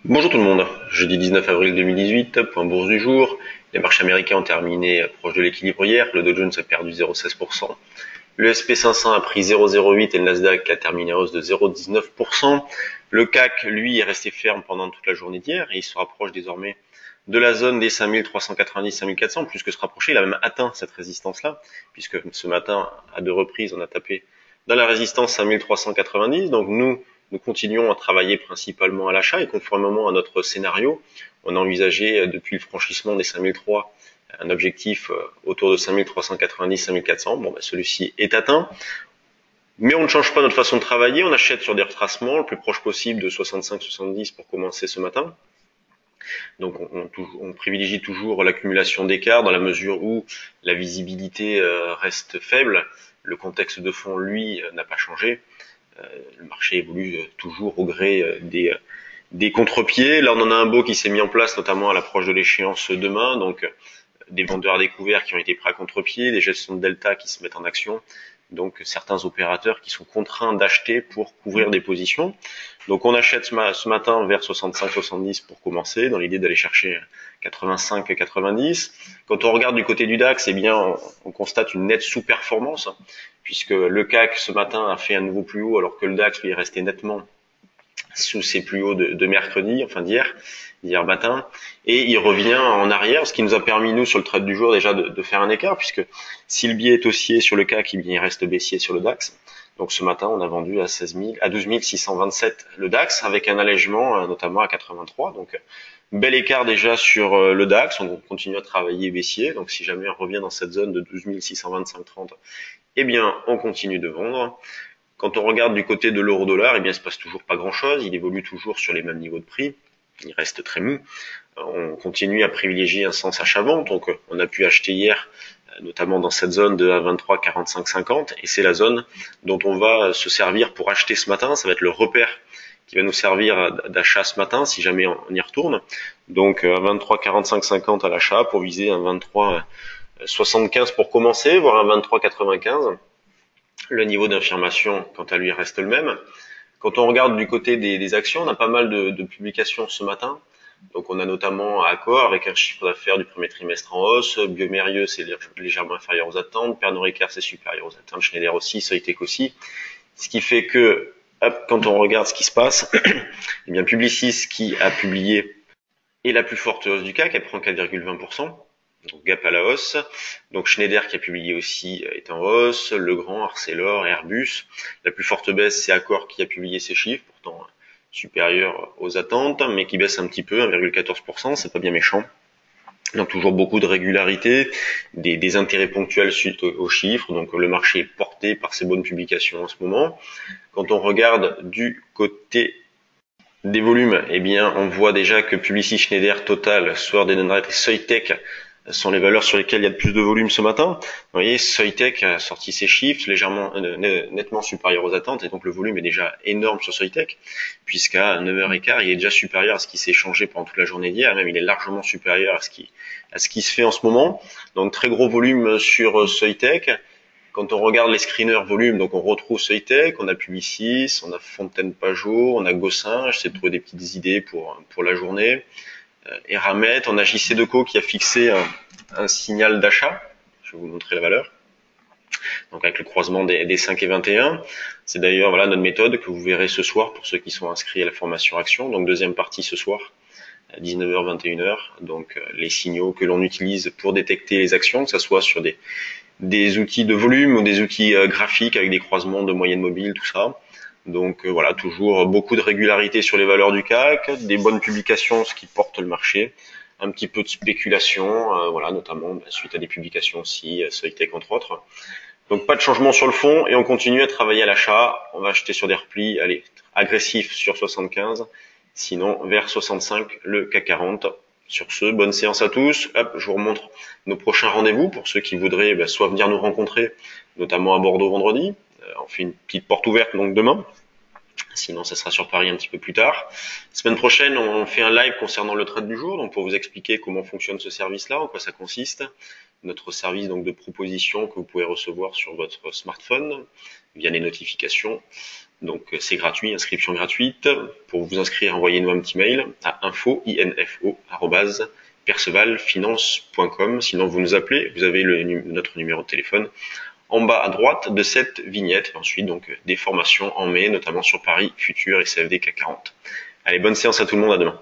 Bonjour tout le monde, jeudi 19 avril 2018, point bourse du jour. Les marchés américains ont terminé proche de l'équilibre hier, le Dow Jones a perdu 0,16%, le SP500 a pris 0,08 et le Nasdaq a terminé en hausse de 0,19%. Le CAC, lui, est resté ferme pendant toute la journée d'hier et il se rapproche désormais de la zone des 5390-5400, plus que se rapprocher, il a même atteint cette résistance-là, puisque ce matin, à deux reprises, on a tapé dans la résistance 5390, donc nous continuons à travailler principalement à l'achat et conformément à notre scénario, on a envisagé depuis le franchissement des 5003 un objectif autour de 5390-5400. Bon, celui-ci est atteint, mais on ne change pas notre façon de travailler, on achète sur des retracements le plus proche possible de 65-70 pour commencer ce matin. Donc on privilégie toujours l'accumulation d'écarts dans la mesure où la visibilité reste faible. Le contexte de fond, lui, n'a pas changé. Le marché évolue toujours au gré des contre-pieds. Là, on en a un beau qui s'est mis en place, notamment à l'approche de l'échéance demain. Donc, des vendeurs à découvert qui ont été pris à contre-pied, des gestions de delta qui se mettent en action. Donc, certains opérateurs qui sont contraints d'acheter pour couvrir des positions. Donc, on achète ce matin vers 65-70 pour commencer, dans l'idée d'aller chercher 85-90. Quand on regarde du côté du DAX, eh bien, on constate une nette sous-performance, puisque le CAC ce matin a fait un nouveau plus haut, alors que le DAX lui est resté nettement sous ses plus hauts de mercredi, enfin d'hier matin, et il revient en arrière, ce qui nous a permis, nous, sur le trade du jour, déjà de faire un écart, puisque si le biais est haussier sur le CAC, il reste baissier sur le DAX. Donc ce matin, on a vendu à 12 627 le DAX, avec un allègement notamment à 83. Donc bel écart déjà sur le DAX, on continue à travailler baissier. Donc si jamais on revient dans cette zone de 12 625-30, eh bien on continue de vendre. Quand on regarde du côté de l'euro-dollar, eh bien, il se passe toujours pas grand-chose. Il évolue toujours sur les mêmes niveaux de prix. Il reste très mou. On continue à privilégier un sens achat-vente. Donc, on a pu acheter hier, notamment dans cette zone de 1,23, 45, 50. Et c'est la zone dont on va se servir pour acheter ce matin. Ça va être le repère qui va nous servir d'achat ce matin, si jamais on y retourne. Donc, 1,23, 45, 50 à l'achat pour viser un 23, 75 pour commencer, voire un 23, 95. Le niveau d'infirmation, quant à lui, reste le même. Quand on regarde du côté des actions, on a pas mal de publications ce matin. Donc on a notamment Accor avec un chiffre d'affaires du premier trimestre en hausse, Biomérieux c'est légèrement inférieur aux attentes, Pernod Ricard c'est supérieur aux attentes, Schneider aussi, Soitec aussi. Ce qui fait que, quand on regarde ce qui se passe, eh bien Publicis qui a publié est la plus forte hausse du CAC, elle prend 4,20%. Donc gap à la hausse. Donc Schneider qui a publié aussi est en hausse, Legrand, Arcelor, Airbus. La plus forte baisse, c'est Accor qui a publié ses chiffres, pourtant supérieurs aux attentes, mais qui baisse un petit peu, 1,14%, c'est pas bien méchant. Donc toujours beaucoup de régularité, des intérêts ponctuels suite aux chiffres, donc le marché est porté par ces bonnes publications en ce moment. Quand on regarde du côté des volumes, eh bien on voit déjà que Publicis, Schneider, Total, Sword & Unread et Soitec sont les valeurs sur lesquelles il y a de plus de volume ce matin. Vous voyez, Soitec a sorti ses chiffres légèrement, nettement supérieurs aux attentes, et donc le volume est déjà énorme sur Soitec, puisqu'à 9h15, il est déjà supérieur à ce qui s'est échangé pendant toute la journée d'hier, même il est largement supérieur à ce qui se fait en ce moment. Donc très gros volume sur Soitec. Quand on regarde les screeners volume, donc on retrouve Soitec, on a Publicis, on a Fontaine-Pajot, on a Gossin, j'essaie de trouver des petites idées pour la journée. Eramet, on a JCDecaux qui a fixé un signal d'achat. Je vais vous montrer la valeur. Donc avec le croisement des 5 et 21. C'est d'ailleurs voilà notre méthode que vous verrez ce soir pour ceux qui sont inscrits à la formation action. Donc deuxième partie ce soir, à 19h, 21h. Donc les signaux que l'on utilise pour détecter les actions, que ce soit sur des outils de volume ou des outils graphiques avec des croisements de moyenne mobile, tout ça. Donc voilà, toujours beaucoup de régularité sur les valeurs du CAC, des bonnes publications, ce qui porte le marché, un petit peu de spéculation, voilà, notamment suite à des publications aussi, Soitec entre autres. Donc pas de changement sur le fond et on continue à travailler à l'achat. On va acheter sur des replis, allez, agressifs sur 75, sinon vers 65 le CAC 40. Sur ce, bonne séance à tous. Hop, je vous remontre nos prochains rendez-vous pour ceux qui voudraient soit venir nous rencontrer, notamment à Bordeaux vendredi. On fait une petite porte ouverte donc demain. Sinon, ça sera sur Paris un petit peu plus tard. Semaine prochaine, on fait un live concernant le trade du jour, donc pour vous expliquer comment fonctionne ce service-là, en quoi ça consiste. Notre service donc de proposition que vous pouvez recevoir sur votre smartphone via les notifications. Donc c'est gratuit, inscription gratuite. Pour vous inscrire, envoyez-nous un petit mail à info@percevalfinance.com. Sinon, vous nous appelez, vous avez notre numéro de téléphone en bas à droite de cette vignette. Et ensuite, donc, des formations en mai, notamment sur Paris Futur et CFD CAC 40. Allez, bonne séance à tout le monde, à demain.